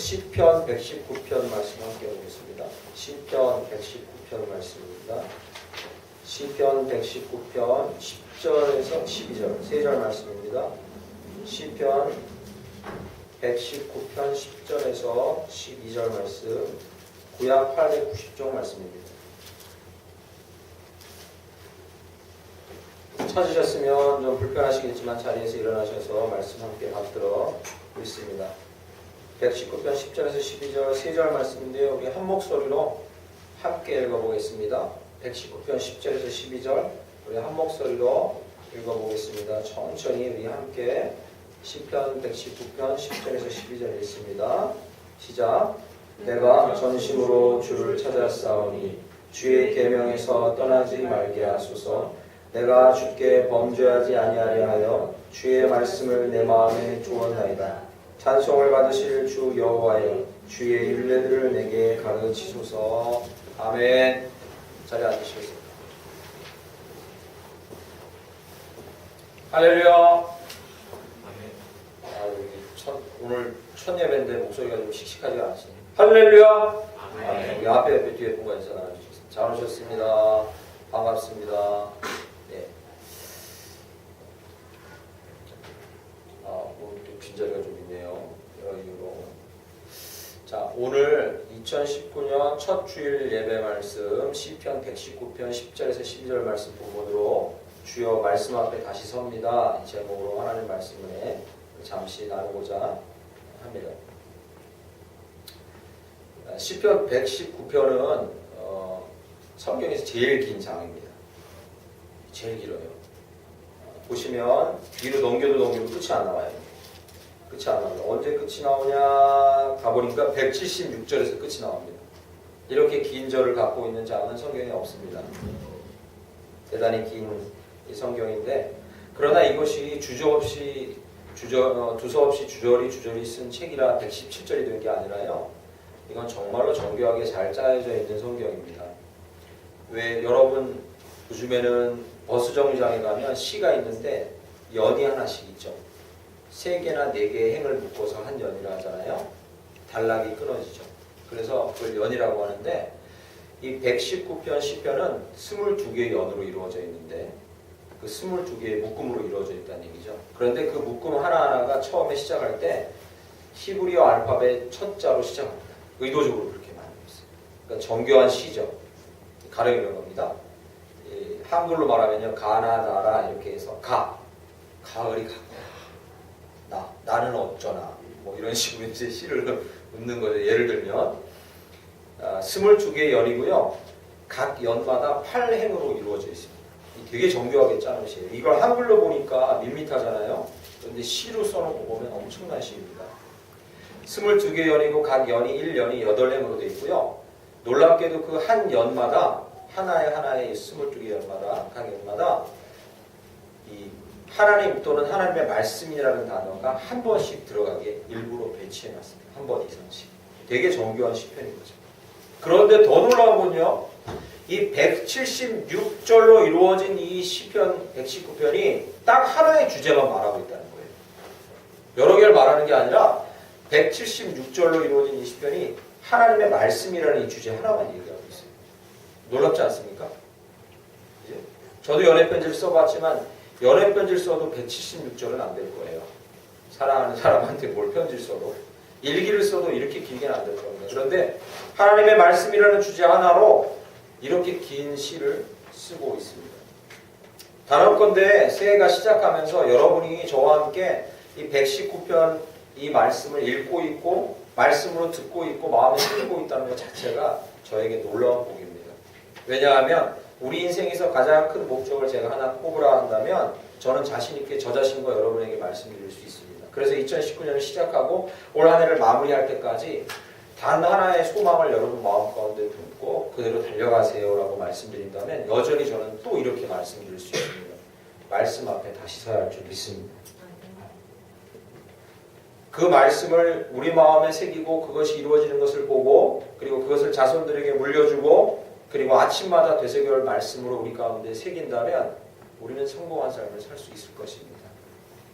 시편 119편 말씀 함께 보겠습니다. 시편 119편 말씀입니다. 시편 119편 10절에서 12절, 3절 말씀입니다. 시편 119편 10절에서 12절 말씀, 구약 890종 말씀입니다. 찾으셨으면 좀 불편하시겠지만 자리에서 일어나셔서 말씀 함께 받들어 있습니다. 119편 10절에서 12절 3절 말씀인데요. 우리 한 목소리로 함께 읽어보겠습니다. 119편 10절에서 12절 우리 한 목소리로 읽어보겠습니다. 천천히 우리 함께 시편 119편 10절에서 12절 읽습니다. 시작. 내가 전심으로 주를 찾았사오니 주의 계명에서 떠나지 말게 하소서. 내가 주께 범죄하지 아니하려 하여 주의 말씀을 내 마음에 두었나이다. 찬송을 받으실 주 여호와여, 주의 율례들을 내게 가르치소서. 아멘. 자리에 앉으시겠습니다. 할렐루야. 오늘 첫 예배인데 목소리가 좀 씩씩하지가 않으시네요. 할렐루야. 아멘. 우리 앞에 뒤에 분과 인사 나눠주셨습니다. 잘 오셨습니다. 반갑습니다. 네. 오늘 또 빈자리가 좀 있네요. 여러 이유로. 자, 오늘 2019년 첫 주일 예배 말씀 시편 119편 10절에서 12절 말씀 부분으로 주여 말씀 앞에 다시 섭니다. 이 제목으로 하나님 말씀을 잠시 나누고자 합니다. 시편 119편은 성경에서 제일 긴 장입니다. 제일 길어요. 보시면 뒤로 넘겨도 끝이 안 나와요. 끝이 안 나옵니다. 언제 끝이 나오냐 가보니까 176절에서 끝이 나옵니다. 이렇게 긴 절을 갖고 있는 장은 성경에 없습니다. 대단히 긴 성경인데, 그러나 이것이 두서없이 주저리 쓴 책이라 117절이 된 게 아니라요, 이건 정말로 정교하게 잘 짜여져 있는 성경입니다. 왜 여러분 요즘에는 버스 정류장에 가면 시가 있는데 연이 하나씩 있죠. 3개나 4개의 행을 묶어서 한 연이라 하잖아요. 단락이 끊어지죠. 그래서 그걸 연이라고 하는데, 이 119편 시편은 22개의 연으로 이루어져 있는데 그 22개의 묶음으로 이루어져 있다는 얘기죠. 그런데 그 묶음 하나하나가 처음에 시작할 때 히브리어 알파벳 첫 자로 시작합니다. 의도적으로 그렇게 만들었어요. 그러니까 정교한 시죠. 가령이라는 겁니다. 한글로 말하면요, 가나다라 이렇게 해서 가을이 가고 나는 어쩌나 뭐 이런 식으로 이제 시를 읊는 거죠. 예를 들면 22개의 연이고요, 각 연마다 8행으로 이루어져 있습니다. 되게 정교하게 짜놓은 시예요. 이걸 한글로 보니까 밋밋하잖아요. 그런데 시로 써놓고 보면 엄청난 시입니다. 22개의 연이고 각 연이 1년이 8행으로 되어 있고요. 놀랍게도 그 한 연마다 하나의 22개의 연마다, 각 연마다 이 하나님 또는 하나님의 말씀이라는 단어가 한 번씩 들어가게 일부러 배치해놨습니다. 한 번 이상씩. 되게 정교한 시편인 거죠. 그런데 더 놀라운 건요, 이 176절로 이루어진 이 시편 119편이 딱 하나의 주제만 말하고 있다는 거예요. 여러 개를 말하는 게 아니라 176절로 이루어진 이 시편이 하나님의 말씀이라는 이 주제 하나만 얘기하고 있어요. 놀랍지 않습니까? 이제 저도 연애편지를 써봤지만 연애편지를 써도 176절은 안 될 거예요. 사랑하는 사람한테 뭘 편지를 써도. 일기를 써도 이렇게 길게는 안 될 겁니다. 그런데 하나님의 말씀이라는 주제 하나로 이렇게 긴 시를 쓰고 있습니다. 단언컨대 새해가 시작하면서 여러분이 저와 함께 이 119편 이 말씀을 읽고 있고 말씀으로 듣고 있고 마음에 쓰고 있다는 것 자체가 저에게 놀라운 복입니다. 왜냐하면 우리 인생에서 가장 큰 목적을 제가 하나 꼽으라 한다면 저는 자신 있게 저 자신과 여러분에게 말씀드릴 수 있습니다. 그래서 2019년을 시작하고 올 한 해를 마무리할 때까지 단 하나의 소망을 여러분 마음 가운데 품고 그대로 달려가세요 라고 말씀드린다면 여전히 저는 또 이렇게 말씀드릴 수 있습니다. 말씀 앞에 다시 서야 할 줄 믿습니다. 그 말씀을 우리 마음에 새기고 그것이 이루어지는 것을 보고 그리고 그것을 자손들에게 물려주고 그리고 아침마다 되새겨올 말씀으로 우리 가운데 새긴다면 우리는 성공한 삶을 살 수 있을 것입니다.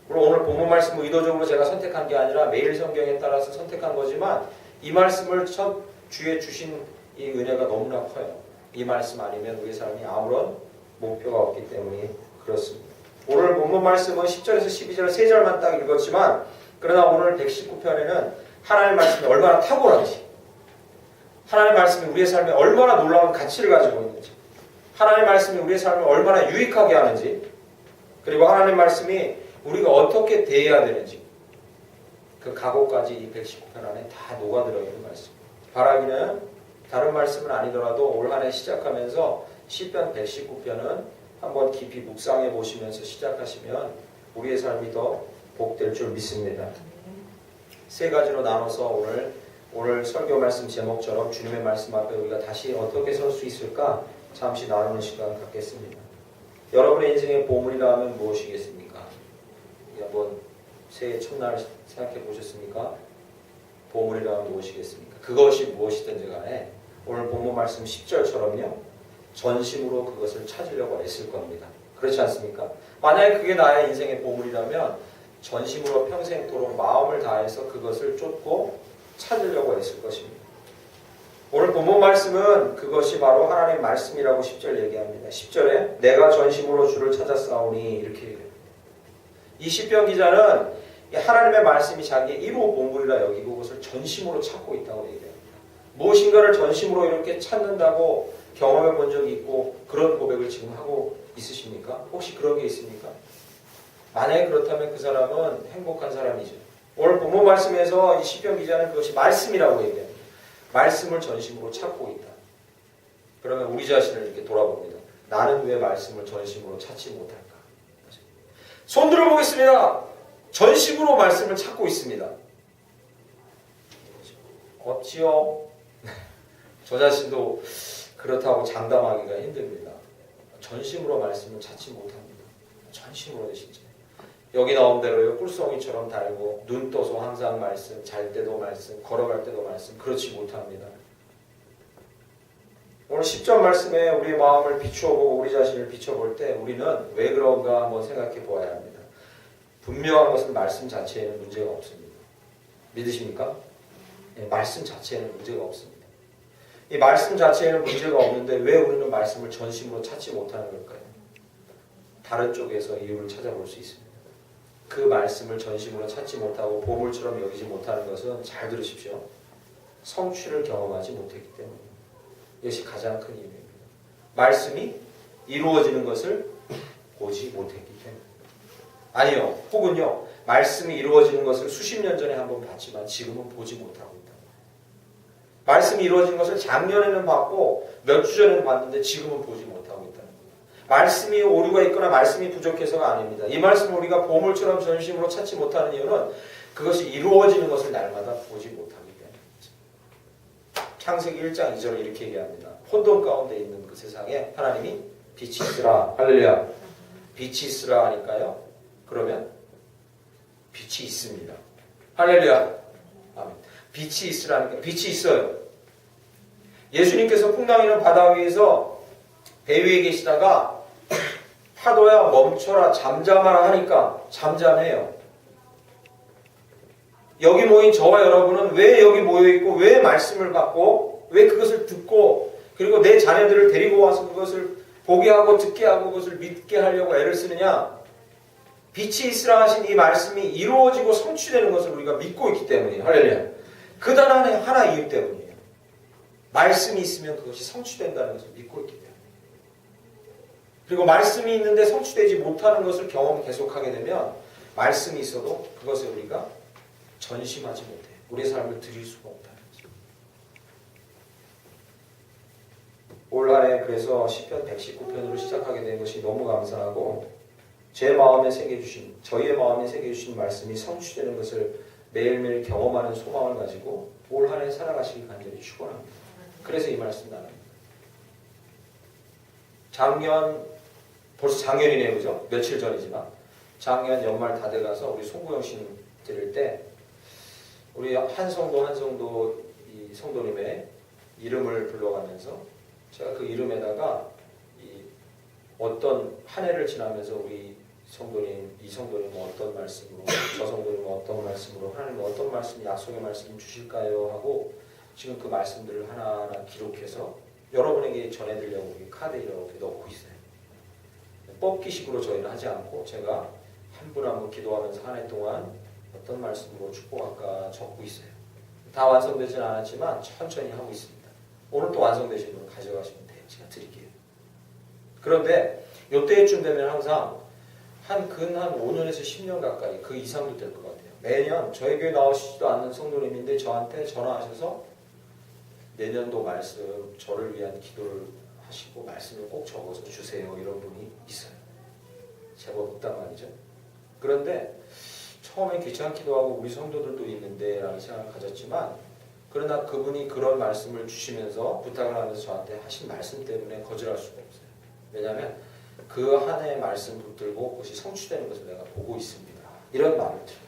물론 오늘 본문 말씀을 의도적으로 제가 선택한 게 아니라 매일 성경에 따라서 선택한 거지만 이 말씀을 첫 주에 주신 이 은혜가 너무나 커요. 이 말씀 아니면 우리 삶이 아무런 목표가 없기 때문에 그렇습니다. 오늘 본문 말씀은 10절에서 12절 3절만 딱 읽었지만 그러나 오늘 119편에는 하나님의 말씀이 얼마나 탁월한지, 하나님의 말씀이 우리의 삶에 얼마나 놀라운 가치를 가지고 있는지, 하나님의 말씀이 우리의 삶을 얼마나 유익하게 하는지, 그리고 하나님의 말씀이 우리가 어떻게 대해야 되는지 그 각오까지 이 119편 안에 다 녹아들어 있는 말씀입니다. 바라기는 다른 말씀은 아니더라도 올 한 해 시작하면서 시편 119편은 한번 깊이 묵상해 보시면서 시작하시면 우리의 삶이 더 복될 줄 믿습니다. 세 가지로 나눠서 오늘 설교 말씀 제목처럼 주님의 말씀 앞에 우리가 다시 어떻게 설 수 있을까 잠시 나누는 시간 갖겠습니다. 여러분의 인생의 보물이라 하면 무엇이겠습니까? 한번 새해 첫날 생각해 보셨습니까? 보물이라 하면 무엇이겠습니까? 그것이 무엇이든지 간에 오늘 본문 말씀 10절처럼요. 전심으로 그것을 찾으려고 애쓸 겁니다. 그렇지 않습니까? 만약에 그게 나의 인생의 보물이라면 전심으로 평생토록 마음을 다해서 그것을 쫓고 찾으려고 애쓸 것입니다. 오늘 본문 말씀은 그것이 바로 하나님의 말씀이라고 10절 얘기합니다. 10절에 내가 전심으로 주를 찾았사오니 이렇게 얘기해요. 이 시편 기자는 하나님의 말씀이 자기의 1호 보물이라 여기고 그것을 전심으로 찾고 있다고 얘기합니다. 무엇인가를 전심으로 이렇게 찾는다고 경험해 본 적이 있고 그런 고백을 지금 하고 있으십니까? 혹시 그런 게 있습니까? 만약에 그렇다면 그 사람은 행복한 사람이죠. 오늘 본문 말씀에서 이 시편 기자는 그것이 말씀이라고 얘기합니다. 말씀을 전심으로 찾고 있다. 그러면 우리 자신을 이렇게 돌아봅니다. 나는 왜 말씀을 전심으로 찾지 못할까? 손 들어보겠습니다. 전심으로 말씀을 찾고 있습니다. 없지요? 저 자신도 그렇다고 장담하기가 힘듭니다. 전심으로 말씀을 찾지 못합니다. 전심으로 진짜. 여기 나온 대로요. 꿀송이처럼 달고 눈 떠서 항상 말씀, 잘 때도 말씀, 걸어갈 때도 말씀. 그렇지 못합니다. 오늘 10절 말씀에 우리의 마음을 비추어보고 우리 자신을 비춰볼 때 우리는 왜 그런가 한번 생각해 보아야 합니다. 분명한 것은 말씀 자체에는 문제가 없습니다. 믿으십니까? 네, 말씀 자체에는 문제가 없습니다. 이 말씀 자체에는 문제가 없는데 왜 우리는 말씀을 전심으로 찾지 못하는 걸까요? 다른 쪽에서 이유를 찾아볼 수 있습니다. 그 말씀을 전심으로 찾지 못하고 보물처럼 여기지 못하는 것은 잘 들으십시오. 성취를 경험하지 못했기 때문입니다. 이것이 가장 큰 이유입니다. 말씀이 이루어지는 것을 보지 못했기 때문입니다. 아니요. 혹은요. 말씀이 이루어지는 것을 수십 년 전에 한번 봤지만 지금은 보지 못하고 있다. 말씀이 이루어지는 것을 작년에는 봤고 몇 주 전에는 봤는데 지금은 보지 못하고 있다는 겁니다. 말씀이 오류가 있거나 말씀이 부족해서가 아닙니다. 이 말씀을 우리가 보물처럼 전심으로 찾지 못하는 이유는 그것이 이루어지는 것을 날마다 보지 못하기 때문입니다. 창세기 1장 2절을 이렇게 얘기합니다. 혼돈 가운데 있는 그 세상에 하나님이 빛이 있으라. 할렐루야. 빛이 있으라 하니까요. 그러면 빛이 있습니다. 할렐루야. 아멘. 빛이 있으라니까 빛이 있어요. 예수님께서 풍랑이는 바다 위에서 배 위에 계시다가 파도야 멈춰라 잠잠하라 하니까 잠잠해요. 여기 모인 저와 여러분은 왜 여기 모여있고 왜 말씀을 받고 왜 그것을 듣고 그리고 내 자녀들을 데리고 와서 그것을 보게 하고 듣게 하고 그것을 믿게 하려고 애를 쓰느냐? 빛이 있으라 하신 이 말씀이 이루어지고 성취되는 것을 우리가 믿고 있기 때문이에요. 할렐루야. 그 단 하나 이유 때문이에요. 말씀이 있으면 그것이 성취된다는 것을 믿고 있기 때문에. 그리고 말씀이 있는데 성취되지 못하는 것을 경험 계속하게 되면 말씀이 있어도 그것에 우리가 전심하지 못해. 우리의 삶을 드릴 수가 없다는 거죠. 올 한해 그래서 시편 119편으로 시작하게 된 것이 너무 감사하고 제 마음에 새겨주신 저희의 마음에 새겨주신 말씀이 성취되는 것을 매일매일 경험하는 소망을 가지고 올 한해 살아가시기 간절히 축원합니다. 그래서 이 말씀 나눕니다. 작년 벌써 작년이네요, 그죠? 며칠 전이지만 작년 연말 다 돼가서 우리 송구영 씨 드릴 때 우리 한 성도 이 성도님의 이름을 불러가면서 제가 그 이름에다가 이 어떤 한 해를 지나면서 우리 성도님, 이 성도님은 어떤 말씀으로, 저 성도님은 어떤 말씀으로, 하나님은 어떤 말씀, 약속의 말씀 주실까요? 하고 지금 그 말씀들을 하나하나 기록해서 여러분에게 전해드리려고 이렇게 카드에 이렇게 넣고 있어요. 뽑기식으로 저희는 하지 않고 제가 한 분 한 분 기도하면서 한 해 동안 어떤 말씀으로 축복할까 적고 있어요. 다 완성되진 않았지만 천천히 하고 있습니다. 오늘 또 완성되신 분 가져가시면 돼요. 제가 드릴게요. 그런데 이때쯤 되면 항상 한 5년에서 10년 가까이 그 이상도 될 것 같아요. 매년 저희 교회 나오시지도 않는 성도님인데 저한테 전화하셔서 내년도 말씀 저를 위한 기도를 하시고 말씀을 꼭 적어서 주세요. 이런 분이 있어요. 제법 있단 말이죠. 그런데 처음에 귀찮기도 하고 우리 성도들도 있는데 라는 생각을 가졌지만 그러나 그분이 그런 말씀을 주시면서 부탁을 하면서 저한테 하신 말씀 때문에 거절할 수가 없어요. 왜냐하면 그 한 해의 말씀 붙들고 그것이 성취되는 것을 내가 보고 있습니다. 이런 마음을 들어요.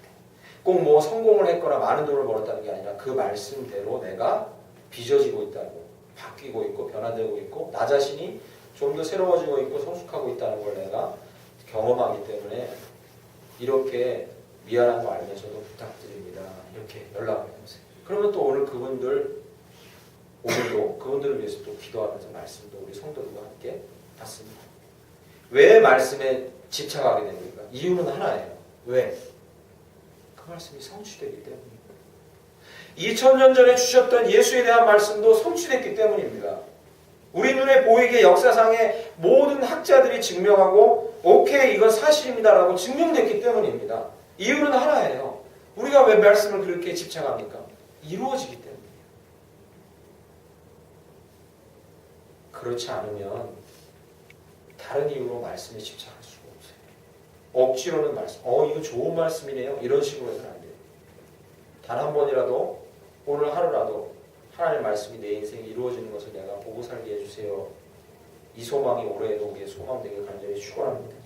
꼭 뭐 성공을 했거나 많은 돈을 벌었다는 게 아니라 그 말씀대로 내가 빚어지고 있다고, 바뀌고 있고 변화되고 있고 나 자신이 좀 더 새로워지고 있고 성숙하고 있다는 걸 내가 경험하기 때문에 이렇게 미안한 거 알면서도 부탁드립니다. 이렇게 연락을 해보세요. 그러면 또 오늘 오늘도 그분들을 위해서 또 기도하면서 말씀도 우리 성도들과 함께 받습니다. 왜 말씀에 집착하게 됩니까? 이유는 하나예요. 왜? 그 말씀이 성취되기 때문입니다. 2000년 전에 주셨던 예수에 대한 말씀도 성취됐기 때문입니다. 우리 눈에 보이게 역사상의 모든 학자들이 증명하고 오케이 이건 사실입니다라고 증명됐기 때문입니다. 이유는 하나예요. 우리가 왜 말씀을 그렇게 집착합니까? 이루어지기 때문이에요. 그렇지 않으면 다른 이유로 말씀에 집착할 수가 없어요. 억지로는 말씀, 이거 좋은 말씀이네요. 이런 식으로 해서는 안 돼요. 단 한 번이라도 오늘 하루라도 하나님의 말씀이 내 인생에 이루어지는 것을 내가 보고 살게 해주세요. 이 소망이 올해에도 우리의 소망되길 간절히 축원합니다.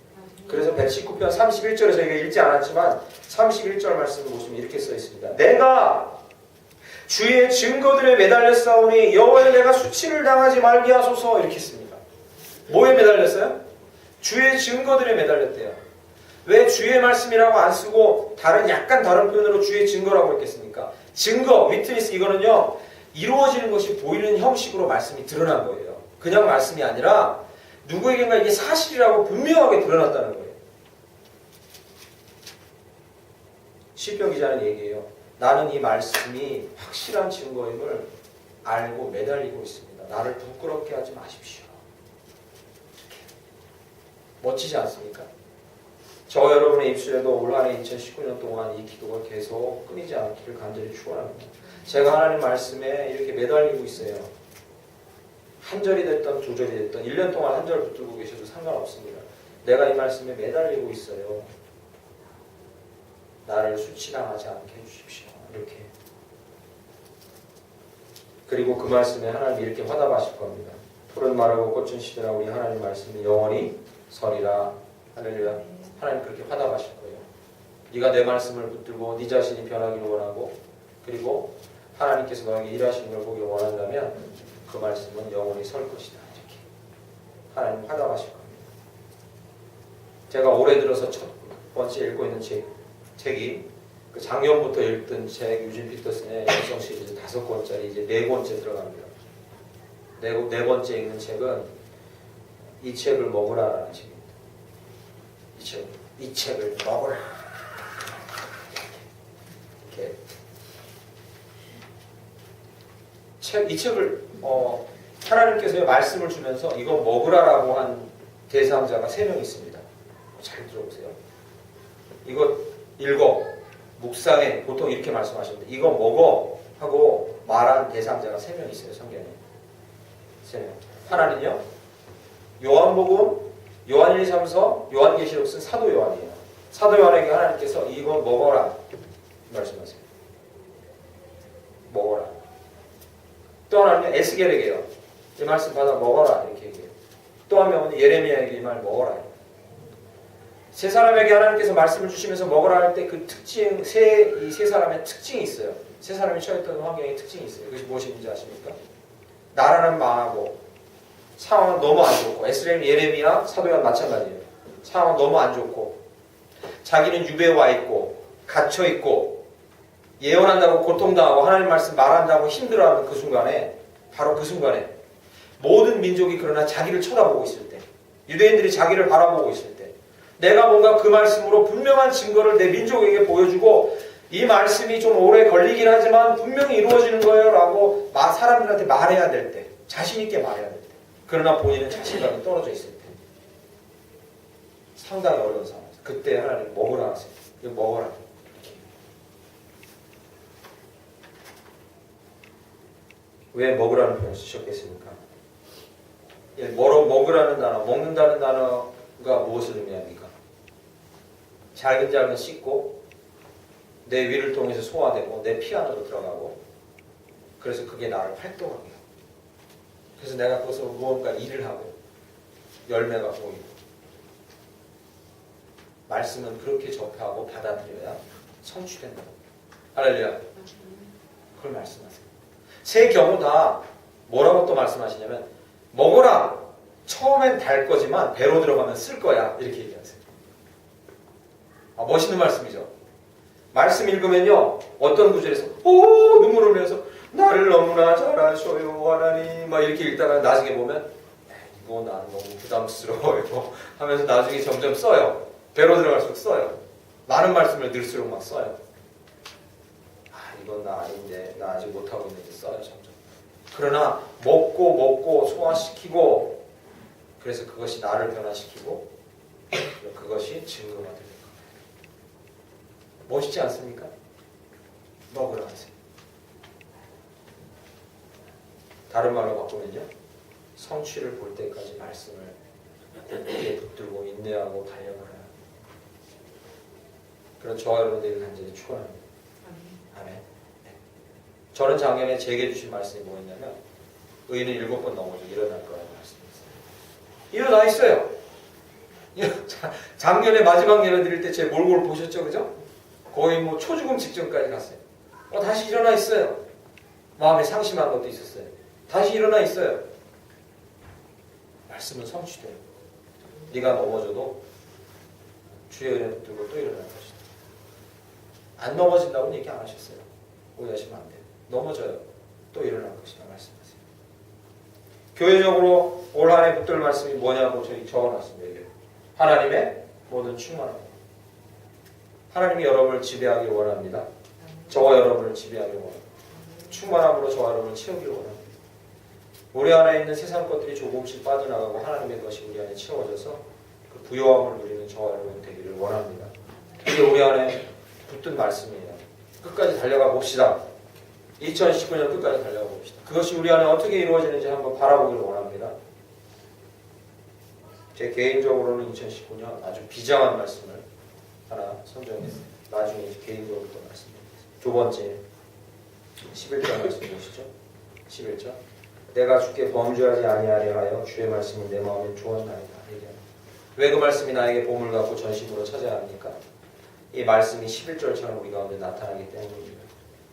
그래서 119편 31절에 저희가 읽지 않았지만 31절 말씀을 보시면 이렇게 써 있습니다. 내가 주의 증거들에 매달렸사오니 여호와여 내가 수치를 당하지 말게 하소서. 이렇게 했습니다. 뭐에 매달렸어요? 주의 증거들에 매달렸대요. 왜 주의 말씀이라고 안 쓰고 약간 다른 표현으로 주의 증거라고 했겠습니까? 증거, 위트니스 이거는요 이루어지는 것이 보이는 형식으로 말씀이 드러난 거예요. 그냥 말씀이 아니라 누구에게나 이게 사실이라고 분명하게 드러났다는 거예요. 시편 기자는 얘기해요. 나는 이 말씀이 확실한 증거임을 알고 매달리고 있습니다. 나를 부끄럽게 하지 마십시오. 멋지지 않습니까? 저 여러분의 입술에도 올 한 해 2019년 동안 이 기도가 계속 끊이지 않기를 간절히 축원합니다. 제가 하나님 말씀에 이렇게 매달리고 있어요. 한 절이 됐든 두 절이 됐든 1년 동안 한 절 붙들고 계셔도 상관없습니다. 내가 이 말씀에 매달리고 있어요. 나를 수치당하지 않게 해주십시오. 이렇게. 그리고 그 말씀에 하나님이 이렇게 화답하실 겁니다. 푸른 마르고 꽃은 시들아 우리 하나님 말씀이 영원히 서리라. 할렐루야. 하나님 그렇게 화답하실 거예요. 네가 내 말씀을 붙들고 네 자신이 변하기를 원하고 그리고 하나님께서 너에게 일하시는 걸 보기 원한다면 그 말씀은 영원히 설 것이다. 이렇게 하나님 화답하실 겁니다. 제가 올해 들어서 첫 번째 읽고 있는 책이 그 작년부터 읽던 책 유진 피터슨의 영성 시리즈 5권짜리 이제 4권째 들어갑니다. 네 번째 읽는 책은 이 책을 먹으라라는 책입니다. 이 책을 먹으라. 이렇게 이 책을 하나님께서 말씀을 주면서 이거 먹으라라고 한 대상자가 3명 있습니다. 잘 들어보세요. 이거 읽어 묵상해 보통 이렇게 말씀하시는데 이거 먹어 하고 말한 대상자가 3명 있어요. 성경에 3명. 하나는요 요한복음, 요한 1, 2, 3서, 요한계시록 쓴 사도 요한이에요. 사도 요한에게 하나님께서 이거 먹어라 말씀하세요. 먹어라. 또 하나는 에스겔에게요. 이 말씀 받아 먹어라 이렇게 얘기해요. 또 한 명은 예레미야에게 이 말 먹어라. 세 사람에게 하나님께서 말씀을 주시면서 먹으라 할 때 그 특징, 이 세 사람의 특징이 있어요. 세 사람이 처했던 환경의 특징이 있어요. 그것이 무엇인지 아십니까? 나라는 망하고 상황은 너무 안 좋고 에스겔, 예레미야, 사도 요한 마찬가지예요. 상황은 너무 안 좋고 자기는 유배에 와 있고 갇혀 있고 예언한다고 고통당하고 하나님 말씀 말한다고 힘들어하는 그 순간에, 바로 그 순간에 모든 민족이 그러나 자기를 쳐다보고 있을 때, 유대인들이 자기를 바라보고 있을 때, 내가 뭔가 그 말씀으로 분명한 증거를 내 민족에게 보여주고 이 말씀이 좀 오래 걸리긴 하지만 분명히 이루어지는 거예요 라고 사람들한테 말해야 될 때, 자신 있게 말해야 될 때, 그러나 본인은 자신감이 떨어져 있을 때 상당히 어려운 상황이죠. 그때 하나님 먹으라 하세요. 이거 먹어라. 왜 먹으라는 표현을 쓰셨겠습니까? 먹으라는 단어, 먹는다는 단어가 무엇을 의미합니까? 잘근잘근 씻고 내 위를 통해서 소화되고 내 피 안으로 들어가고, 그래서 그게 나를 활동하게 하고, 그래서 내가 거기서 무언가 일을 하고 열매가 보이고, 말씀은 그렇게 접하고 받아들여야 성취된다. 할렐루야. 그걸 말씀하세요. 세 경우 다 뭐라고 또 말씀하시냐면, 먹어라. 처음엔 달 거지만 배로 들어가면 쓸 거야. 이렇게 얘기하세요. 멋있는 말씀이죠. 말씀 읽으면요, 어떤 구절에서 눈물 흘리면서 나를 너무나 잘하셔요 하나님 막 이렇게 읽다가 나중에 보면 이거 나는 너무 부담스러워요 하면서 나중에 점점 써요. 배로 들어갈수록 써요. 많은 말씀을 들을수록 막 써요. 이건 나 아닌데, 나 아직 못하고 있는데 써요, 점점. 그러나 먹고 소화시키고, 그래서 그것이 나를 변화시키고 그것이 증거가 되는 거예요. 멋있지 않습니까? 먹으라 하세요. 다른 말로 바꾸면요, 성취를 볼 때까지 말씀을 굳게 붙들고 인내하고 달려가라. 그런 저와 여러분들이 간절히 축원합니다. 아멘. 네. 저는 작년에 제게 주신 말씀이 뭐였냐면, 의인은 7번 넘어져 일어날 거라고 말씀했어요. 일어나 있어요. 작년에 마지막 예언 드릴 때 제 몰골 보셨죠, 그죠? 거의 뭐 초죽음 직전까지 갔어요. 다시 일어나 있어요. 마음에 상심한 것도 있었어요. 다시 일어나 있어요. 말씀은 성취돼요. 네가 넘어져도 주의 은혜 붙들고 또 일어날 것이다. 안 넘어진다고는 얘기 안 하셨어요. 오해하시면 안 돼요. 넘어져요. 또 일어날 것이다 말씀하세요. 교회적으로 올 한 해 붙들 말씀이 뭐냐고 저희 적어놨습니다. 하나님의 모든 충만함. 하나님이 여러분을 지배하기를 원합니다. 저와 여러분을 지배하기를 원합니다. 충만함으로 저와 여러분을 채우기를 원합니다. 우리 안에 있는 세상 것들이 조금씩 빠져나가고 하나님의 것이 우리 안에 채워져서 그 부요함을 누리는 저와 여러분 되기를 원합니다. 이게 우리 안에 붙든 말씀이에요. 끝까지 달려가 봅시다. 2019년 끝까지 달려가 봅시다. 그것이 우리 안에 어떻게 이루어지는지 한번 바라보기를 원합니다. 제 개인적으로는 2019년 아주 비장한 말씀을 하나 선정했어요. 나중에 개인적으로 또 말씀드리겠습니다. 두 번째 11절 말씀 보시죠. 11절. 내가 주께 범죄하지 아니하려 하여 주의 말씀을 내 마음에 주었나이다. 왜 그 말씀이 나에게 보물 같고 전심으로 찾아야 합니까? 이 말씀이 11절처럼 우리 가운데 나타나기 때문입니다.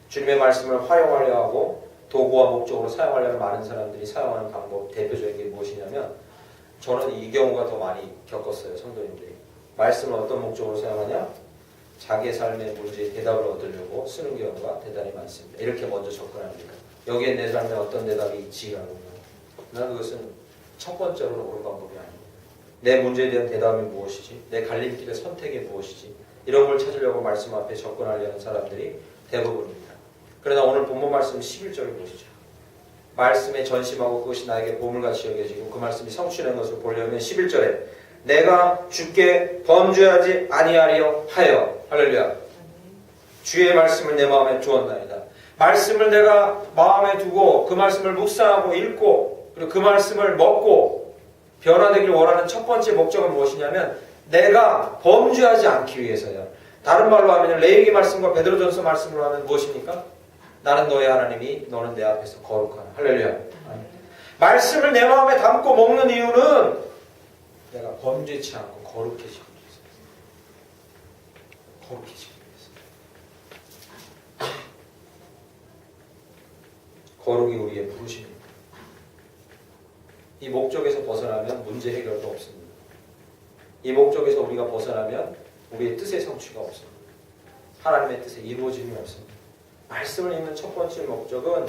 주님의 말씀을 활용하려 하고 도구와 목적으로 사용하려는 많은 사람들이 사용하는 방법, 대표적인 게 무엇이냐면, 저는 이 경우가 더 많이 겪었어요. 성도님들이. 말씀을 어떤 목적으로 사용하냐? 자기의 삶의 문제에 대답을 얻으려고 쓰는 경우가 대단히 많습니다. 이렇게 먼저 접근합니다. 여기에 내 삶에 어떤 대답이 있지라고. 난 그것은 첫 번째로는 옳은 방법이 아닙니다. 내 문제에 대한 대답이 무엇이지? 내 갈림길의 선택이 무엇이지? 이런 걸 찾으려고 말씀 앞에 접근하려는 사람들이 대부분입니다. 그러나 오늘 본문 말씀 11절을 보시죠. 말씀에 전심하고 그것이 나에게 보물같이 여겨지고 그 말씀이 성취되는 것을 보려면 11절에 내가 주께 범죄하지 아니하려 하여, 할렐루야, 주의 말씀을 내 마음에 두었나이다. 말씀을 내가 마음에 두고 그 말씀을 묵상하고 읽고 그리고 그 말씀을 먹고 변화되길 원하는 첫 번째 목적은 무엇이냐면, 내가 범죄하지 않기 위해서요. 다른 말로 하면 레위기 말씀과 베드로전서 말씀으로 하면 무엇입니까? 나는 너의 하나님이 너는 내 앞에서 거룩하나. 할렐루야. 말씀을 내 마음에 담고 먹는 이유는 내가 범죄치 않고 거룩해지기 위해서. 거룩해지기 위해서. 거룩이 우리의 부르심입니다. 이 목적에서 벗어나면 문제 해결도 없습니다. 이 목적에서 우리가 벗어나면 우리의 뜻의 성취가 없습니다. 하나님의 뜻에 이루어짐이 없습니다. 말씀을 읽는 첫 번째 목적은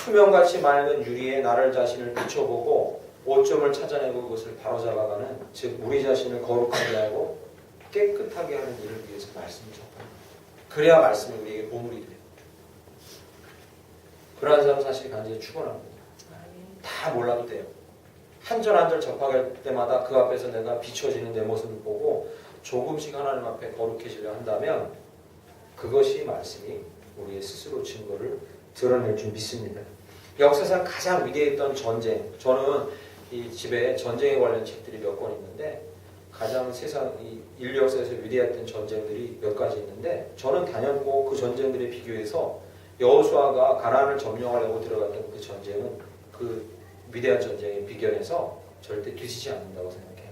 투명같이 맑은 유리에 나를 자신을 비춰보고 오점을 찾아내고 그것을 바로잡아가는, 즉 우리 자신을 거룩하게 하고 깨끗하게 하는 일을 위해서 말씀을 접합니다. 그래야 말씀이 우리에게 보물이 돼요. 그러한 사람 사실 간절히 축원합니다. 다 몰라도 돼요. 한 절 한 절 접할 때마다 그 앞에서 내가 비춰지는 내 모습을 보고 조금씩 하나님 앞에 거룩해지려 한다면 그것이 말씀이 우리의 스스로 증거를 드러낼 줄 믿습니다. 역사상 가장 위대했던 전쟁, 저는 이 집에 전쟁에 관련 책들이 몇 권 있는데 가장 세상 이 인류 역사에서 위대했던 전쟁들이 몇 가지 있는데 저는 단연코 그 전쟁들에 비교해서 여호수아가 가나안을 점령하려고 들어갔던 그 전쟁은 그 위대한 전쟁에 비견해서 절대 뒤지지 않는다고 생각해요.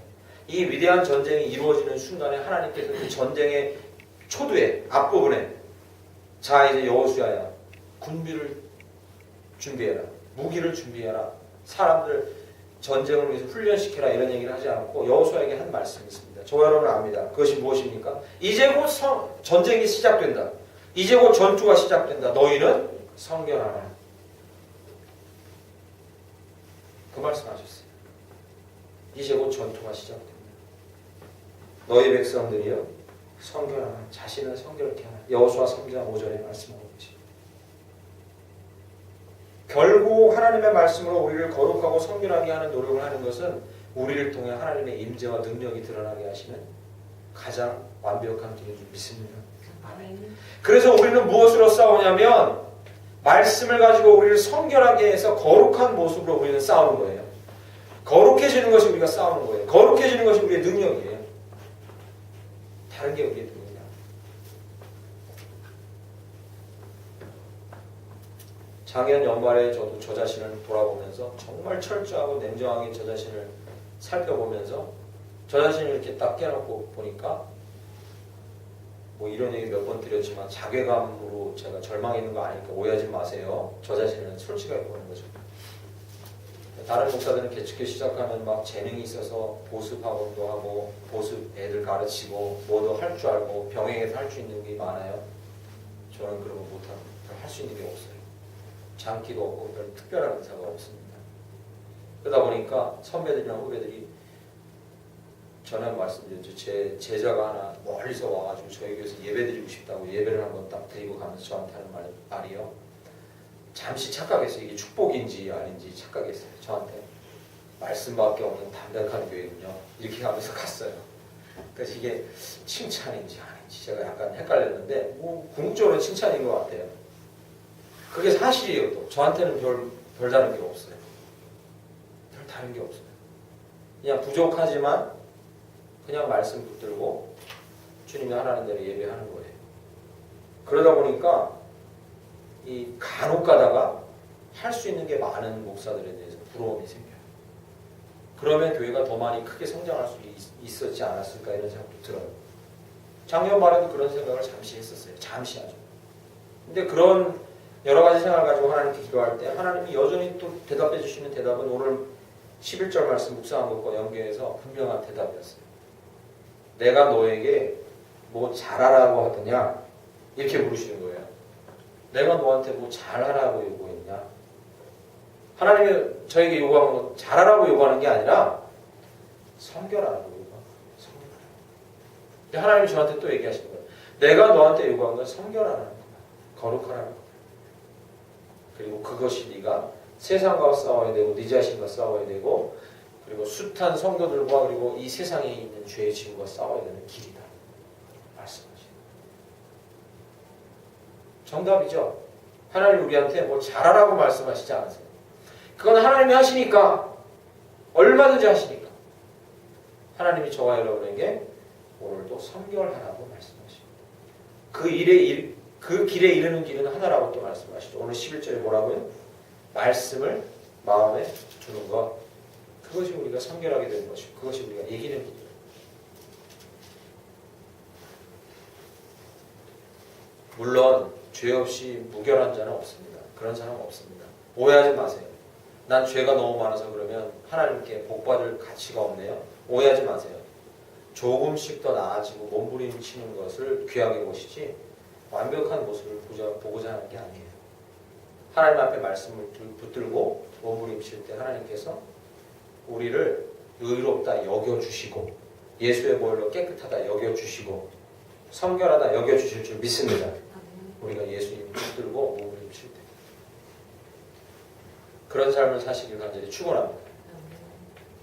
이 위대한 전쟁이 이루어지는 순간에 하나님께서 그 전쟁의 초두에 앞부분에 자 이제 여호수아야 군비를 준비해라, 무기를 준비해라, 사람들 전쟁을 위해서 훈련시켜라 이런 얘기를 하지 않고 여호수아에게 한 말씀이 있습니다. 저와 여러분 압니다. 그것이 무엇입니까? 이제 곧 전쟁이 시작된다. 이제 곧 전투가 시작된다. 너희는 성결하라. 그 말씀하셨어요. 이제 곧 전투가 시작된다. 너희 백성들이여 성결하라. 자신을 성결케 하라. 여호수아 3장 5절에 말씀하고 계십니다. 결국 하나님의 말씀으로 우리를 거룩하고 성결하게 하는 노력을 하는 것은 우리를 통해 하나님의 임재와 능력이 드러나게 하시는 가장 완벽한 길인 줄 믿습니다. 아멘. 그래서 우리는 무엇으로 싸우냐면 말씀을 가지고 우리를 성결하게 해서 거룩한 모습으로 우리는 싸우는 거예요. 거룩해지는 것이 우리가 싸우는 거예요. 거룩해지는 것이 우리의 능력이에요. 다른 게 우리의 능력이야. 작년 연말에 저도 저 자신을 돌아보면서 정말 철저하고 냉정하게 저 자신을 살펴보면서 저 자신을 이렇게 딱 깨놓고 보니까 뭐 이런 얘기 몇 번 드렸지만 자괴감으로 제가 절망해 있는 거 아니니까 오해하지 마세요. 저 자신은 솔직하게 보는 거죠. 다른 목사들은 개척교 시작하면 막 재능이 있어서 보습 학원도 하고 보습 애들 가르치고 뭐도 할 줄 알고 병행해서 할 수 있는 게 많아요. 저는 그런 거 못하고 할 수 있는 게 없어요. 장기도 없고 별 특별한 은사가 없습니다. 그러다 보니까 선배들이나 후배들이 전에 말씀드렸죠. 제 제자가 하나 멀리서 와가지고 저희 교회에서 예배드리고 싶다고 예배를 한번 딱 드리고 가면서 저한테 하는 말이요. 잠시 착각했어요. 이게 축복인지 아닌지 착각했어요. 저한테 말씀밖에 없는 담백한 교회군요. 이렇게 하면서 갔어요. 그래서 이게 칭찬인지 아닌지 제가 약간 헷갈렸는데 뭐 궁극적으로 칭찬인 것 같아요. 그게 사실이에요. 또 저한테는 별 다른 게 없어요. 별 다른 게 없어요. 그냥 부족하지만 그냥 말씀 붙들고 주님이 하라는 대로 예배하는 거예요. 그러다 보니까 이 간혹 가다가 할 수 있는 게 많은 목사들에 대해서 부러움이 생겨요. 그러면 교회가 더 많이 크게 성장할 수 있었지 않았을까 이런 생각도 들어요. 작년 말에도 그런 생각을 잠시 했었어요. 잠시 아주. 근데 그런 여러 가지 생각을 가지고 하나님께 기도할 때 하나님이 여전히 또 대답해 주시는 대답은 오늘 11절 말씀 묵상한 것과 연계해서 분명한 대답이었어요. 내가 너에게 뭐 잘하라고 하더냐? 이렇게 물으시는 거예요. 내가 너한테 뭐 잘하라고 요구했냐? 하나님이 저에게 요구하는 건 잘하라고 요구하는 게 아니라 성결하라고 요구하는 거예요. 성결하라고. 하나님이 저한테 또 얘기하시는 거예요. 내가 너한테 요구한 건 성결하라는 거야. 거룩하라는 거야. 그리고 그것이 네가 세상과 싸워야 되고 네 자신과 싸워야 되고 그리고 숱한 성도들과 그리고 이 세상에 있는 죄의 짐과 싸워야 되는 길이다. 말씀하시죠. 정답이죠. 하나님 우리한테 뭐 잘하라고 말씀하시지 않으세요. 그건 하나님이 하시니까 얼마든지 하시니까 하나님이 저와 여러분에게 오늘도 성결하라고 말씀하십니다. 그 길에 이르는 길은 하나라고 또 말씀하시죠. 오늘 11절에 뭐라고요? 말씀을 마음에 두는 것. 그것이 우리가 성결하게 되는 것이고 그것이 우리가 이기는 길이에요. 물론 죄 없이 무결한 자는 없습니다. 그런 사람은 없습니다. 오해하지 마세요. 난 죄가 너무 많아서 그러면 하나님께 복받을 가치가 없네요. 오해하지 마세요. 조금씩 더 나아지고 몸부림치는 것을 귀하게 보시지 완벽한 모습을 보고자 하는 게 아니에요. 하나님 앞에 말씀을 붙들고 몸부림칠 때 하나님께서 우리를 의롭다 여겨주시고 예수의 보혈로 깨끗하다 여겨주시고 성결하다 여겨주실 줄 믿습니다. 우리가 예수님을 붙들고 몸부림칠 때 그런 삶을 사시길 간절히 축원합니다.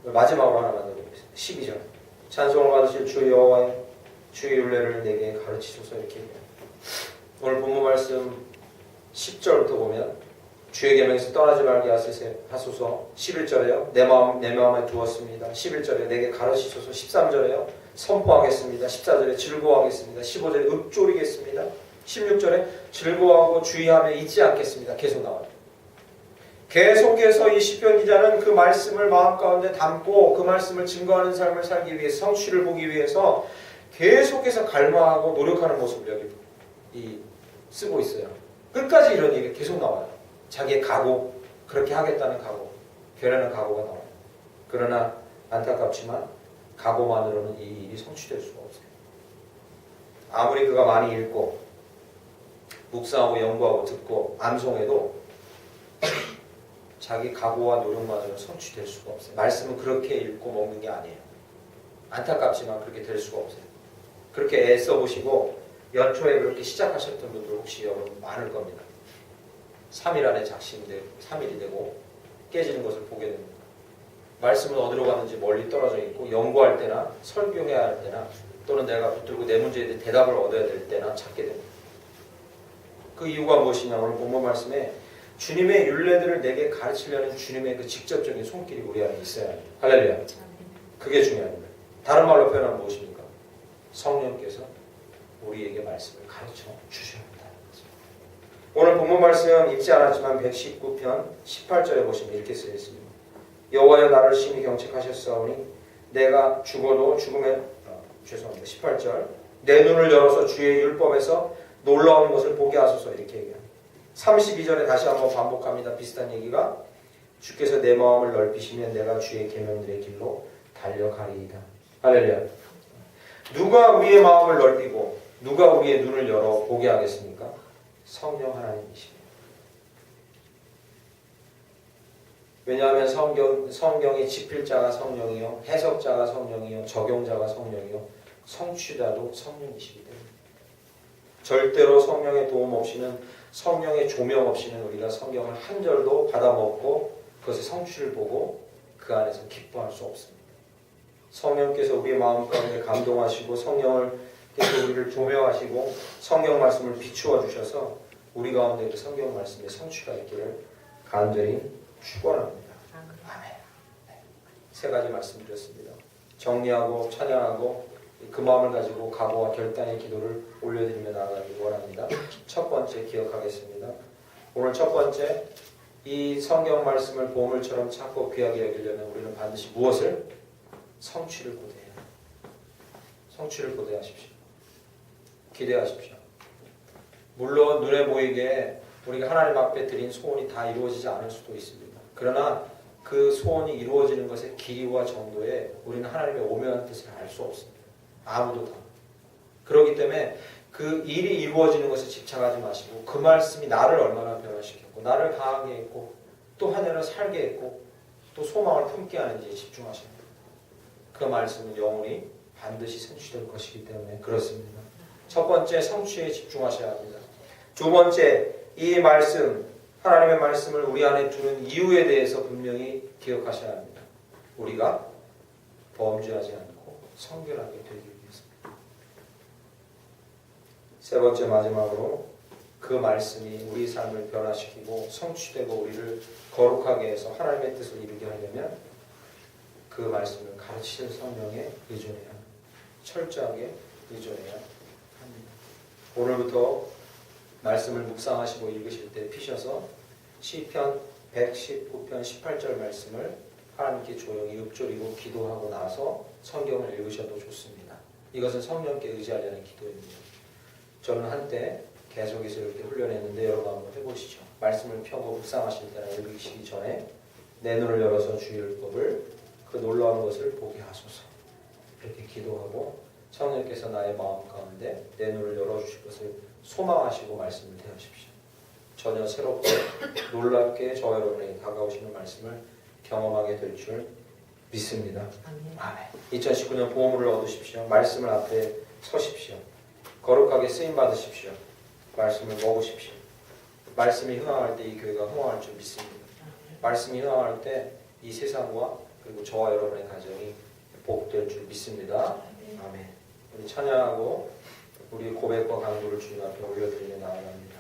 마지막으로 하나 만나보겠습니다. 12절 찬송을 받으실 주 여호와의 주의 율례를 내게 가르치소서 이렇게 얘기합니다. 오늘 본문 말씀 10절부터 보면 주의 계명에서 떠나지 말게 하소서 11절에요. 내 마음에 두었습니다. 11절에 내게 가르치소서 13절에요. 선포하겠습니다. 14절에 즐거워하겠습니다. 15절에 읊조리겠습니다. 16절에 즐거워하고 주의하며 잊지 않겠습니다. 계속 나와요. 계속해서 이 시편 기자는 그 말씀을 마음 가운데 담고 그 말씀을 증거하는 삶을 살기 위해 성취를 보기 위해서 계속해서 갈망하고 노력하는 모습을 여기 쓰고 있어요. 끝까지 이런 얘기가 계속 나와요. 자기의 각오, 그렇게 하겠다는 각오, 결연한 각오가 나와요. 그러나 안타깝지만 각오만으로는 이 일이 성취될 수가 없어요. 아무리 그가 많이 읽고 묵상하고 연구하고 듣고 암송해도 자기 각오와 노력만으로는 성취될 수가 없어요. 말씀은 그렇게 읽고 먹는 게 아니에요. 안타깝지만 그렇게 될 수가 없어요. 그렇게 애써보시고 연초에 그렇게 시작하셨던 분들 혹시 여러분 많을 겁니다. 3일 안에 작심되고 3일이 되고 깨지는 것을 보게 됩니다. 말씀은 어디로 갔는지 멀리 떨어져 있고 연구할 때나 설교해야 할 때나 또는 내가 붙들고 내 문제에 대해 대답을 얻어야 될 때나 찾게 됩니다. 그 이유가 무엇이냐? 오늘 본문 말씀에 주님의 율례들을 내게 가르치려는 주님의 그 직접적인 손길이 우리 안에 있어야 합니다. 할렐루야. 그게 중요합니다. 다른 말로 표현하면 무엇입니까? 성령께서 우리에게 말씀을 가르쳐 주셔야 합니다. 오늘 본문 말씀 읽지 않았지만 119편 18절에 보시면 이렇게 쓰여 있습니다. 여호와여 나를 심히 경책하셨사오니 내가 죽어도 죽으면 죄송합니다. 18절 내 눈을 열어서 주의 율법에서 놀라운 것을 보게 하소서 이렇게 얘기합니다. 32절에 다시 한번 반복합니다. 비슷한 얘기가 주께서 내 마음을 넓히시면 내가 주의 계명들의 길로 달려가리이다. 할렐루야. 누가 우리의 마음을 넓히고 누가 우리의 눈을 열어 보게 하겠습니까? 성령 하나님이십니다. 왜냐하면 성경의 지필자가 성령이요 해석자가 성령이요 적용자가 성령이요 성취자도 성령이시기 때문에 절대로 성령의 도움 없이는 성령의 조명 없이는 우리가 성경을 한 절도 받아먹고 그것의 성취를 보고 그 안에서 기뻐할 수 없습니다. 성령께서 우리의 마음 가운데 감동하시고 성령께서 우리를 조명하시고 성경 말씀을 비추어 주셔서 우리 가운데 그 성경 말씀의 성취가 있기를 간절히 축원합니다. 아멘. 세 가지 말씀드렸습니다. 정리하고 찬양하고 그 마음을 가지고 각오와 결단의 기도를 올려드리며 나아가기 원합니다. 첫 번째 기억하겠습니다. 오늘 첫 번째 이 성경 말씀을 보물처럼 찾고 귀하게 여기려면 우리는 반드시 무엇을? 성취를 고대해야 합니다. 성취를 고대하십시오. 기대하십시오. 물론 눈에 보이게 우리가 하나님 앞에 드린 소원이 다 이루어지지 않을 수도 있습니다. 그러나 그 소원이 이루어지는 것의 길이와 정도에 우리는 하나님의 오묘한 뜻을 알 수 없습니다. 아무도 다. 그렇기 때문에 그 일이 이루어지는 것에 집착하지 마시고 그 말씀이 나를 얼마나 변화시켰고 나를 강하게 했고 또 하늘을 살게 했고 또 소망을 품게 하는지에 집중하셔야 합니다. 그 말씀은 영원히 반드시 성취될 것이기 때문에 그렇습니다. 첫 번째 성취에 집중하셔야 합니다. 두 번째 이 말씀 하나님의 말씀을 우리 안에 두는 이유에 대해서 분명히 기억하셔야 합니다. 우리가 범죄하지 않고 성결하게 되기 위해서입니다. 세 번째 마지막으로 그 말씀이 우리 삶을 변화시키고 성취되고 우리를 거룩하게 해서 하나님의 뜻을 이루게 하려면 그 말씀을 가르치는 성령에 의존해야 합니다. 철저하게 의존해야 합니다. 오늘부터 말씀을 묵상하시고 읽으실 때 피셔서 시편 119편 18절 말씀을 하나님께 조용히 읊조리고 기도하고 나서 성경을 읽으셔도 좋습니다. 이것은 성령께 의지하려는 기도입니다. 저는 한때 계속해서 이렇게 훈련했는데 여러분 한번 해보시죠. 말씀을 펴고 묵상하실 때나 읽으시기 전에 내 눈을 열어서 주의 율법을 그 놀라운 것을 보게 하소서. 이렇게 기도하고 성령께서 나의 마음 가운데 내 눈을 열어주실 것을 소망하시고 말씀을 대하십시오. 전혀 새롭게 놀랍게 저와 여러분에게 다가오시는 말씀을 경험하게 될 줄 믿습니다. 아멘. 2019년 보험을 얻으십시오. 말씀을 앞에 서십시오. 거룩하게 쓰임 받으십시오. 말씀을 먹으십시오. 말씀이 흥황할 때 이 교회가 흥황할 줄 믿습니다. 말씀이 흥황할 때 이 세상과 그리고 저와 여러분의 가정이 복될 줄 믿습니다. 아멘. 우리 찬양하고 우리 고백과 간구를 주님 앞에 올려드리며 나아갑니다.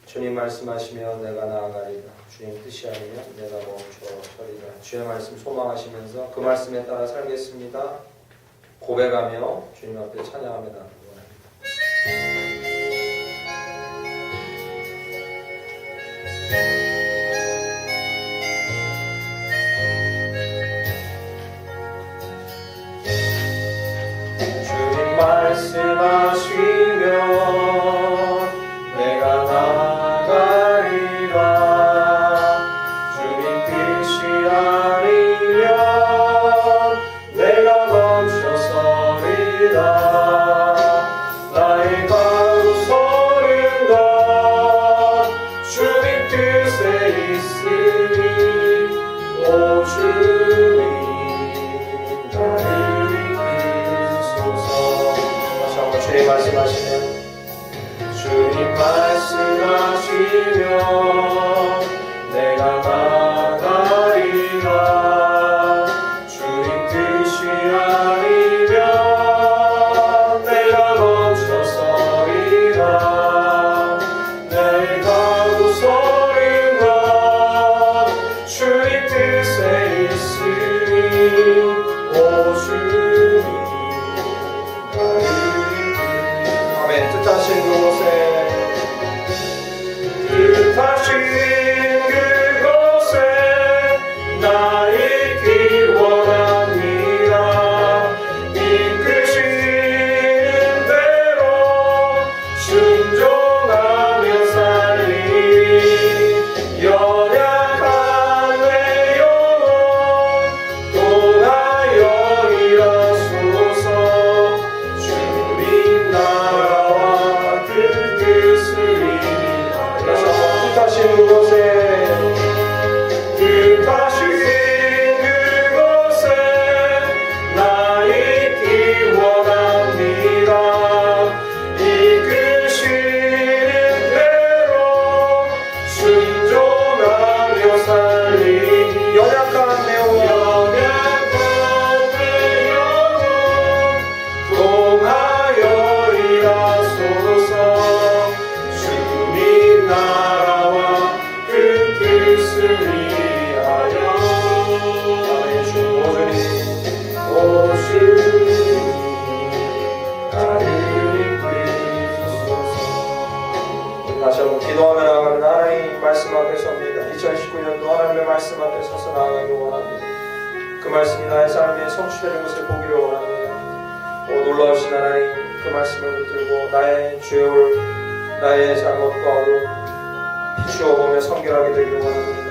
주님 말씀하시면 내가 나아가리라. 주님 뜻이 아니면 내가 멈춰서리라. 주의 말씀 소망하시면서 그 말씀에 따라 살겠습니다. 고백하며 주님 앞에 찬양하며 나아갑니다. 주님 말씀하시면 내가 나아가리라. 주님 뜻이 아니면 내가 멈춰서리라. 나의 가로서는 것 주님 뜻에 있으니 오 주님 나를 이끌소서. 다시 한번 주님 말씀하시면 주님 말씀하시면 내가 나아가리라. 주님 뜻이 아니면 내가 멈춰서리라. 내가 고소린 것 주님 뜻에 있으니 오 주님 나를 아멘. 뜻하신 그곳에 뜻하신 그곳에 나 있기 원합니다. 이끄시는 대로 순종하며 살리니 연약한 내 영혼 통하여 일하소서. 주님 나라와 그 뜻을 이루하여 뜻하신 그곳에 뜻하신 그곳에 나 있기 원합니다. 이끄시는 대로 순종하며 살리니 연약한 내 영혼 통하여 일하소서. 주님 나라와 그 뜻을 위하여 오 주님 나를 이끌소서. 다시 한번 기도하며 나아가는 하나님 말씀 앞에 섭니다. 2019년도 하나님의 말씀 앞에 서서 나아가기 원합니다. 그 말씀이 나의 삶에 성취되는 것을 보기를 원합니다. 오 놀라우신 하나님, 그 말씀을 붙들고 나의 죄올 나의 잘못과 어둠 비추어보며 성결하게 되기를 원합니다.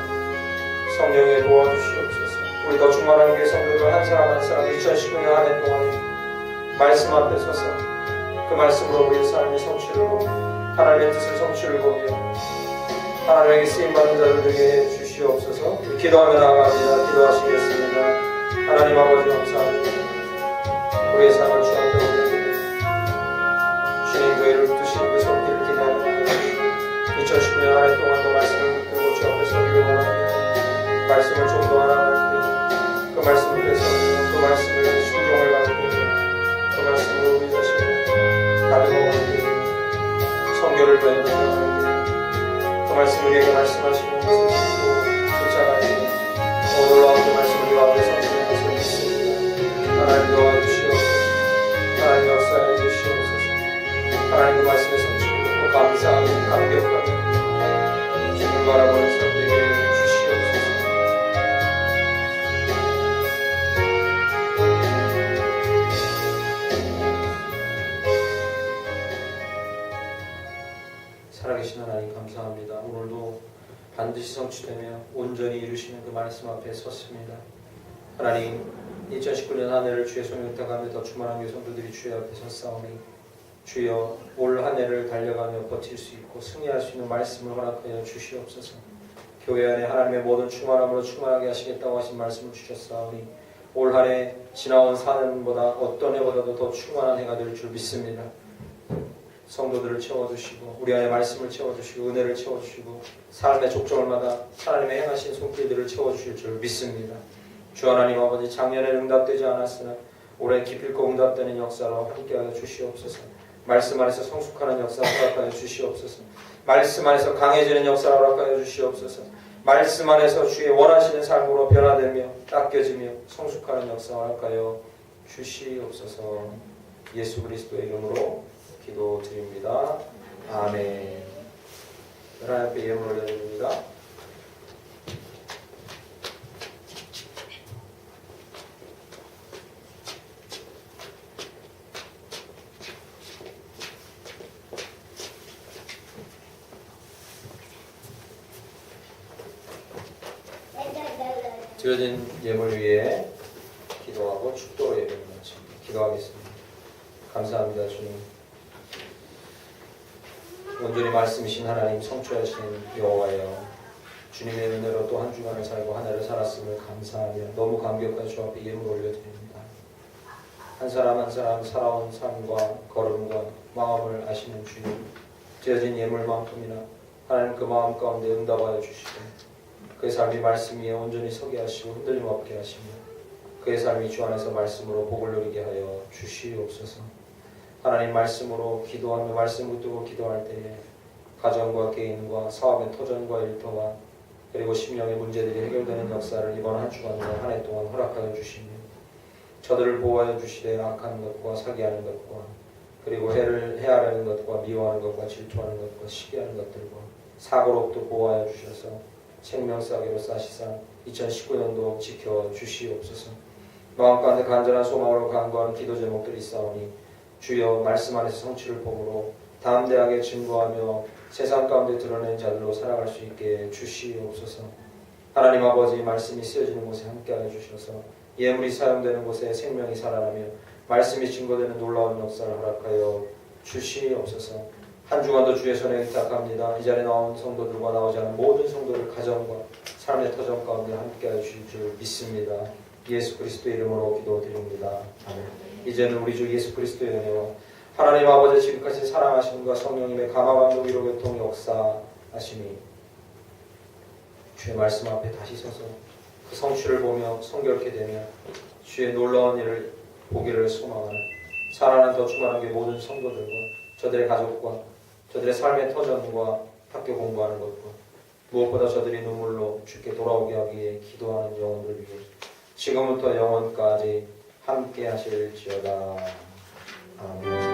성령에 도와주시옵소서. 우리 더 충만한 교회 성도들 한 사람 한 사람 2019년 한 해 동안 말씀 앞에 서서 그 말씀으로 우리의 삶의 성취를 보며 하나님의 뜻을 성취를 보며 하나님에게 쓰임받는 자들 되게 주시옵소서. 기도하며 나아갑니다. 기도하시겠습니다. 하나님 아버지 감사합니다. 우리의 삶을 주 앞에 올려드립니다. 주님 교회를 붙드시는 그 손길을 기대하며 2019년 한 해 동안도 말씀을 붙들고 주 앞에 서기를 원합니다. 말씀을 좀 더 알아갈 때 그 말씀을 뺏어서 그 말씀을 순종을 가지고 그 말씀으로 우리 자신을 다듬어갈 때 성결을 배워나갈 때 그 말씀을 우리에게 말씀하시는 것을 듣고 붙잡아야 놀라운 그 말씀을 이 앞에 선포하는 것을 믿습니다. 하나님 도와주시옵소서. 하나님 역사해 주시옵소서. 하나님 그 말씀의 성취를 듣고 감사하며 감격하며 주님을 바라보는 사람들에게 주시옵소서. 살아계신 하나님 감사합니다. 오늘도 반드시 성취되며 온전히 이루시는 그 말씀 앞에 섰습니다. 하나님 2019년 한 해를 주의 손에 의탁하며 더 충만한 교성도들이 주의 앞에 섰사오니 주여 올 한 해를 달려가며 버틸 수 있고 승리할 수 있는 말씀을 허락하여 주시옵소서. 교회 안에 하나님의 모든 충만함으로 충만하게 하시겠다고 하신 말씀을 주셨사오니 올 한 해 지나온 4년보다 어떤 해보다도 더 충만한 해가 될 줄 믿습니다. 성도들을 채워주시고 우리 안에 말씀을 채워주시고 은혜를 채워주시고 삶의 족저물마다 하나님의 행하신 손길들을 채워주실 줄 믿습니다. 주 하나님 아버지, 작년에 응답되지 않았으나 올해 기필코 응답되는 역사로 함께하여 주시옵소서. 말씀 안에서 성숙하는 역사 허락하여 주시옵소서. 말씀 안에서 강해지는 역사 허락하여 주시옵소서. 말씀 안에서 주의 원하시는 삶으로 변화되며 닦여지며 성숙하는 역사 허락하여 주시옵소서. 예수 그리스도의 이름으로 기도드립니다. 아멘. 하나님 앞에 예물 올려드립니다. 드려진 예물 위에 기도하고 축도로 예배를 마칩니다. 기도하겠습니다. 감사합니다. 주님, 온전히 말씀이신 하나님, 성취하신 여호와여, 주님의 은혜로 또 한 주간을 살고 한 해를 살았음을 감사하며 너무 감격하여 주 앞에 예물 올려드립니다. 한 사람 한 사람 살아온 삶과 걸음과 마음을 아시는 주님, 드려진 예물만큼이나 하나님 그 마음 가운데 응답하여 주시고 그의 삶이 말씀 위에 온전히 서게 하시고 흔들림 없게 하시며 그의 삶이 주 안에서 말씀으로 복을 누리게 하여 주시옵소서. 하나님, 말씀으로 기도하며 말씀 붙들고 기도할 때에 가정과 개인과 사업의 터전과 일터와 그리고 심령의 문제들이 해결되는 역사를 이번 한 주간과 한 해 동안 허락하여 주시며 저들을 보호하여 주시되 악한 것과 사기하는 것과 그리고 해하려는 것과 미워하는 것과 질투하는 것과 시기하는 것들과 사고로부터 보호하여 주셔서 생명사계로 싸시사 2019년도 지켜주시옵소서. 마음 가운데 간절한 소망으로 간구하는 기도 제목들이 있사오니 주여 말씀 안에서 성취를 보므로 담대하게 증거하며 세상 가운데 드러낸 자들로 살아갈 수 있게 주시옵소서. 하나님 아버지, 말씀이 쓰여지는 곳에 함께하여 주셔서 예물이 사용되는 곳에 생명이 살아나며 말씀이 증거되는 놀라운 역사를 허락하여 주시옵소서. 한 주간도 주의 손에 의탁합니다. 이 자리에 나온 성도들과 나오지 않은 모든 성도들 가정과 삶의 터전 가운데 함께하여 주실 줄 믿습니다. 예수 그리스도의 이름으로 기도드립니다. 아멘. 이제는 우리 주 예수 그리스도의 은혜와 하나님 아버지 지극하신 사랑하심과 성령님의 감화감동 위로 교통 역사하심이 주의 말씀 앞에 다시 서서 그 성취를 보며 성결케 되며 주의 놀라운 일을 보기를 소망하는 살아나는 더 충만한 게 모든 성도들과 저들의 가족과 저들의 삶의 터전과 학교 공부하는 것과 무엇보다 저들이 눈물로 주께 돌아오게 하기 위해 기도하는 영혼들 위해 지금부터 영원까지 함께 하실지어다. 아멘.